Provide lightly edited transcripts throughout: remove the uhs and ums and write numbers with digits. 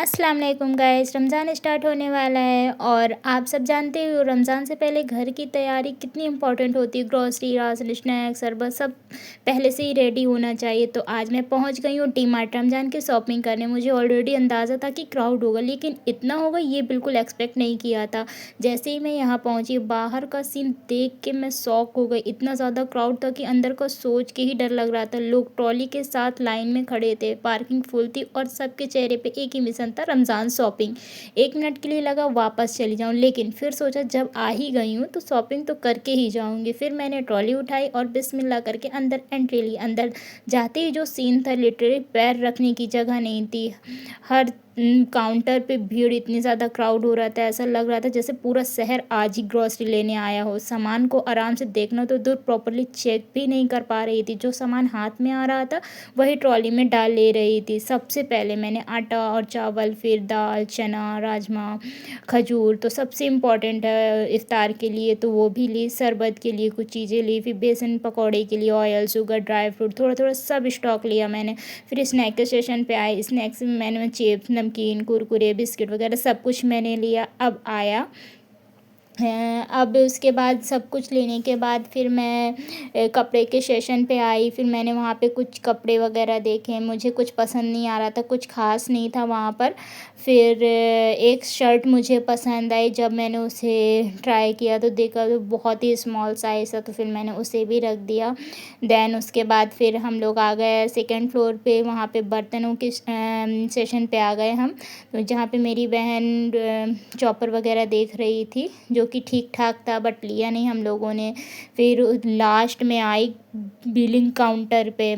अस्सलाम वालेकुम guys. Ramzan start होने वाला है और आप सब जानते हो रमज़ान से पहले घर की तैयारी कितनी इम्पोर्टेंट होती है। ग्रॉसरी, राशन, स्नैक्स, शरबत सब पहले से ही रेडी होना चाहिए। तो आज मैं पहुंच गई हूँ डी मार्ट रमज़ान की शॉपिंग करने। मुझे ऑलरेडी अंदाज़ा था कि क्राउड होगा, लेकिन इतना होगा ये बिल्कुल एक्सपेक्ट नहीं किया था। जैसे ही मैं यहाँ पहुँची, बाहर का सीन देख के मैं शॉक हो गई। इतना ज़्यादा क्राउड था कि अंदर का सोच के ही डर लग रहा था। लोग ट्रॉली के साथ लाइन में खड़े थे, पार्किंग फुल थी और सबके चेहरे पे एक ही मिशन था, रमज़ान शॉपिंग। 1 मिनट के लिए लगा वापस चली जाऊँ, लेकिन फिर सोचा जब आ ही गई हूँ तो शॉपिंग तो करके ही जाऊँगी। फिर मैंने ट्रॉली उठाई और बिस्मिल्लाह करके अंदर एंट्री ली। अंदर जाते ही जो सीन था, लिटरली पैर रखने की जगह नहीं थी। हर काउंटर पे भीड़, इतनी ज़्यादा क्राउड हो रहा था, ऐसा लग रहा था जैसे पूरा शहर आज ही ग्रॉसरी लेने आया हो। सामान को आराम से देखना तो दूर, प्रॉपर्ली चेक भी नहीं कर पा रही थी। जो सामान हाथ में आ रहा था वही ट्रॉली में डाल ले रही थी। सबसे पहले मैंने आटा और चावल, फिर दाल, चना, राजमा, खजूर तो सबसे इम्पॉर्टेंट है इफ्तार के लिए, तो वो भी ली। शरबत के लिए कुछ चीज़ें ली, फिर बेसन पकौड़े के लिए ऑयल, शुगर, ड्राई फ्रूट, थोड़ा थोड़ा सब स्टॉक लिया मैंने। फिर स्नैक के सेशन पे आए। स्नैक्स में मैंने चिप्स, नमकीन, कुरकुरे, बिस्किट वगैरह सब कुछ मैंने लिया। अब आया अब उसके बाद सब कुछ लेने के बाद फिर मैं कपड़े के सेशन पे आई। फिर मैंने वहाँ पे कुछ कपड़े वगैरह देखे, मुझे कुछ पसंद नहीं आ रहा था, कुछ ख़ास नहीं था वहाँ पर। फिर एक शर्ट मुझे पसंद आई। जब मैंने उसे ट्राई किया तो देखा तो बहुत ही स्मॉल साइज़ था, तो फिर मैंने उसे भी रख दिया। देन उसके बाद फिर हम लोग आ गए सेकंड फ्लोर पे। वहाँ पे बर्तनों के सेशन पे आ गए हम, तो जहाँ पे मेरी बहन चॉपर वगैरह देख रही थी, जो कि ठीक-ठाक था, बट लिया नहीं हम लोगों ने। फिर लास्ट में आई बिलिंग काउंटर पे।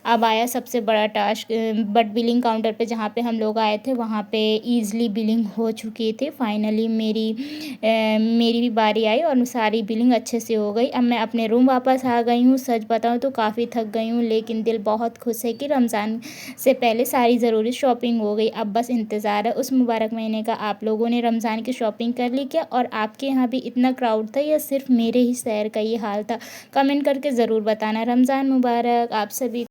अब आया सबसे बड़ा टास्क, बट बिलिंग काउंटर पे जहाँ पे हम लोग आए थे वहाँ पे ईज़िली बिलिंग हो चुकी थी। फाइनली मेरी भी बारी आई और सारी बिलिंग अच्छे से हो गई। अब मैं अपने रूम वापस आ गई हूँ। सच बताऊँ तो काफ़ी थक गई हूँ, लेकिन दिल बहुत खुश है कि रमज़ान से पहले सारी ज़रूरी शॉपिंग हो गई। अब बस इंतज़ार है उस मुबारक महीने का। आप लोगों ने रमज़ान की शॉपिंग कर ली क्या? और आपके यहाँ भी इतना क्राउड था या सिर्फ मेरे ही शहर का ये हाल था? कमेंट करके ज़रूर बताना। रमज़ान मुबारक आप सभी।